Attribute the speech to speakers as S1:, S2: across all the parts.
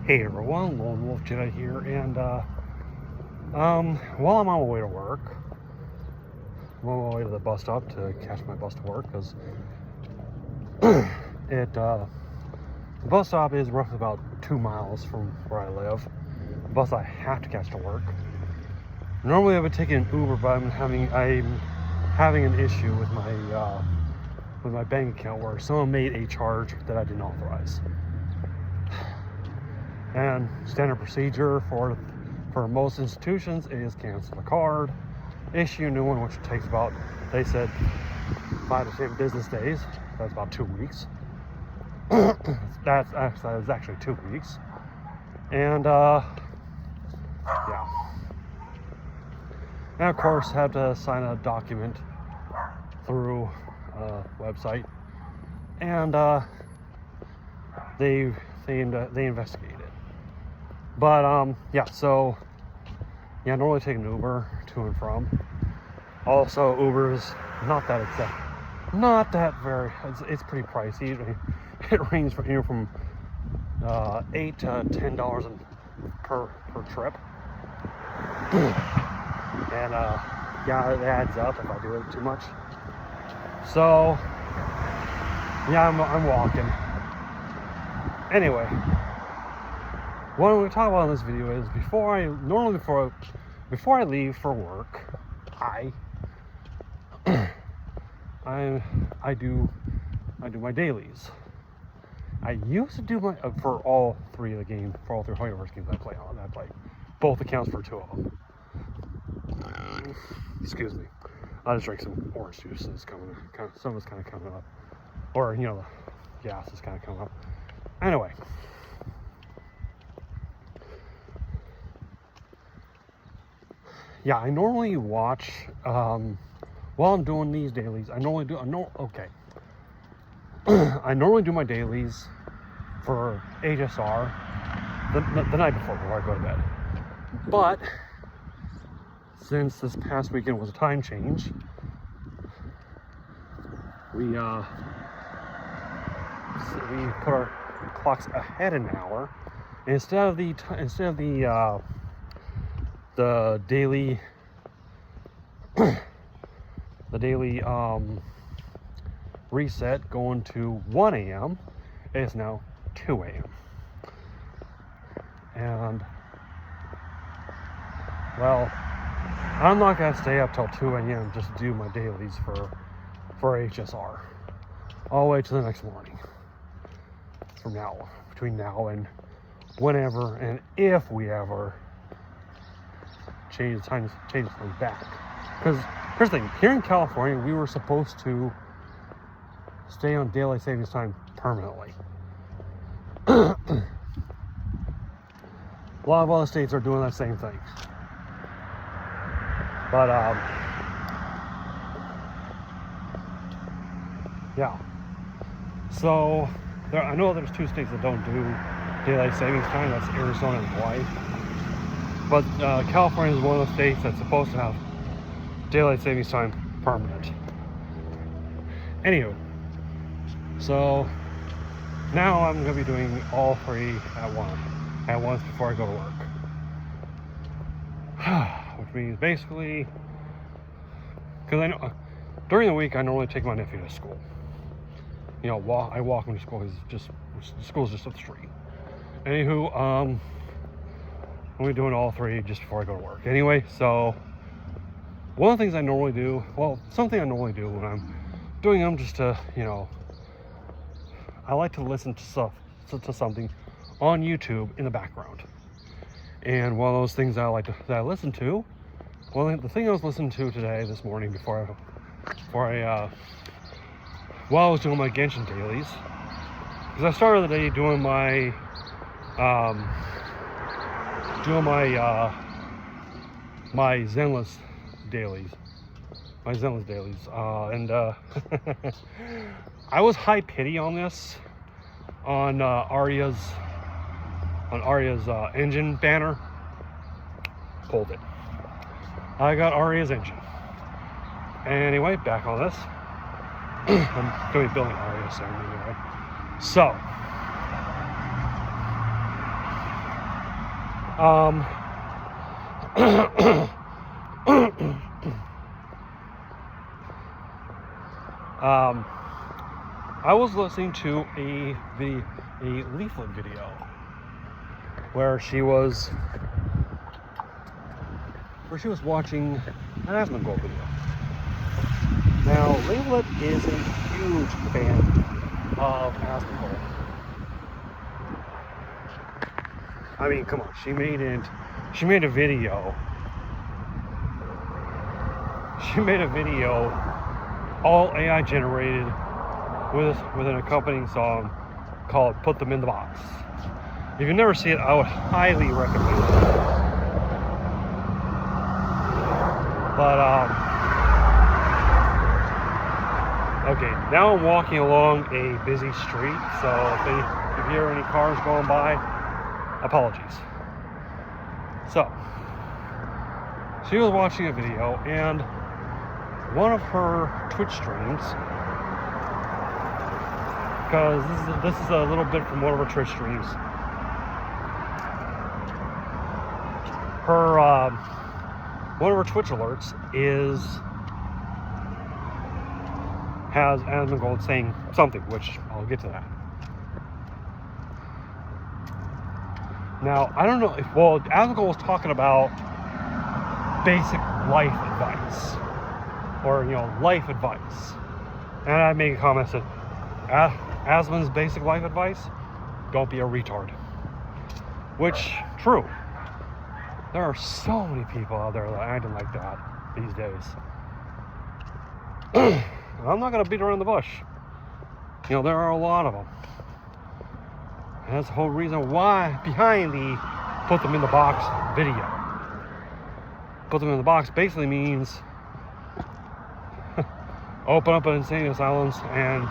S1: Hey everyone, Lone Wolf Jedi here, and while I'm on my way to work, I'm on my way to the bus stop to catch my bus to work, because the bus stop is roughly about 2 miles from where I live. The bus I have to catch to work. Normally I would take an Uber, but I'm having an issue with my bank account where someone made a charge that I didn't authorize. And standard procedure for most institutions is cancel the card, issue a new one, which takes about, they said, 5 to 10 business days. That's about 2 weeks. That was actually 2 weeks. And yeah. And of course, had to sign a document through a website, and they investigated. But yeah, so yeah, I normally take an Uber to and from. Also, Uber's not that very. It's pretty pricey. It ranges from $8 to $10 per trip, and yeah, it adds up if I do it too much. So yeah, I'm walking. Anyway. What I'm going to talk about in this video is before I leave for work, I do my dailies. I used to do my for all three Hoyoverse games I play on. I play both accounts for 2 of them. Excuse me. I'll just drink some orange juice. Some of it's kind of coming up, or the gas is kind of coming up. Anyway. Yeah, I normally watch, while I'm doing these dailies, I normally do my dailies for HSR the night before I go to bed. But, since this past weekend was a time change, we put our clocks ahead an hour. Instead of the daily reset going to 1 a.m. It's now 2 a.m. And well, I'm not gonna stay up till 2 a.m. just to do my dailies for HSR. I'll wait till the next morning. Between now and whenever and if we ever change the time back. Because here's the thing, here in California, we were supposed to stay on daylight savings time permanently. A lot of other states are doing that same thing. But yeah. So I know there's 2 states that don't do daylight savings time. That's Arizona and Hawaii. But California is one of the states that's supposed to have daylight savings time permanent. Anywho, so now I'm going to be doing all 3 at once before I go to work. Which means basically, because I know during the week I normally take my nephew to school. I walk him to school. School's just up the street. Anywho, I'm doing all 3 just before I go to work. Anyway, so one of the things I normally do, something I normally do when I'm doing them, just to, I like to listen to something on YouTube in the background. And one of those things that I listen to, the thing I was listening to this morning while I was doing my Genshin dailies, because I started the day doing my Zenless dailies. And I was high pity on this on Arya's engine banner. Pulled it. I got Arya's engine. Anyway, back on this. I'm going to be building Arya soon anyway. So I was listening to a Leaflit video where she was watching an Asmongold video. Now, Leaflit is a huge fan of Asmongold. I mean, come on, she made a video. She made a video all AI generated with an accompanying song called Put Them in the Box. If you've never seen it, I would highly recommend it. But okay, now I'm walking along a busy street, so if you hear any cars going by, apologies. So, she was watching a video, and one of her Twitch streams, because this is a little bit from one of her Twitch streams, one of her Twitch alerts has Asmongold saying something, which I'll get to that. Now, I don't know if, Asmongold was talking about basic life advice, or, life advice. And I made a comment that said, Asmon's basic life advice, don't be a retard. Which, true. There are so many people out there that are acting like that these days. I'm not going to beat around the bush. There are a lot of them. And that's the whole reason why behind the Put Them in the Box video. Put them in the box basically means open up an insane asylums and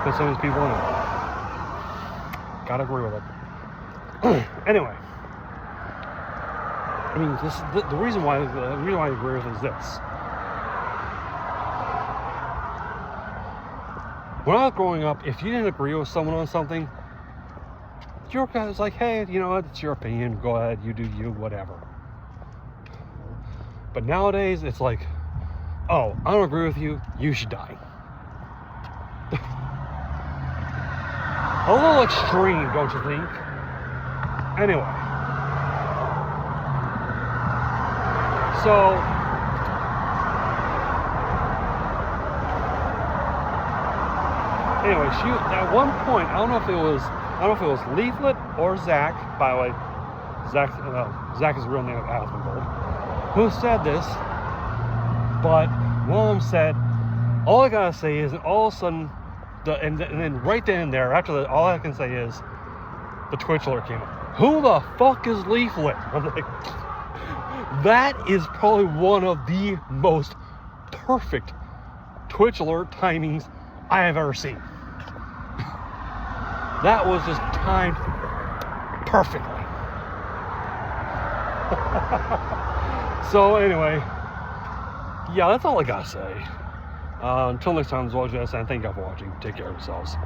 S1: put some of these people in it. Gotta agree with it. Anyway, I mean, this the reason why I agree with it is this. When I was growing up, if you didn't agree with someone on something, your guy was like, hey, it's your opinion, go ahead, you do you, whatever. But nowadays, it's like, oh, I don't agree with you, you should die. A little extreme, don't you think? Anyway. So, she at one point, I don't know if it was Leaflit or Zach. By the way, Zach is the real name of Asmongold, who said this. But one of them said, all I gotta say is, and all of a sudden, and then right then and there, after that, all I can say is, the Twitch alert came up. Who the fuck is Leaflit? I'm like, that is probably one of the most perfect Twitch alert timings I have ever seen. That was just timed perfectly. So anyway, yeah, that's all I gotta say. Until next time, as always, and thank you all for watching. Take care of yourselves.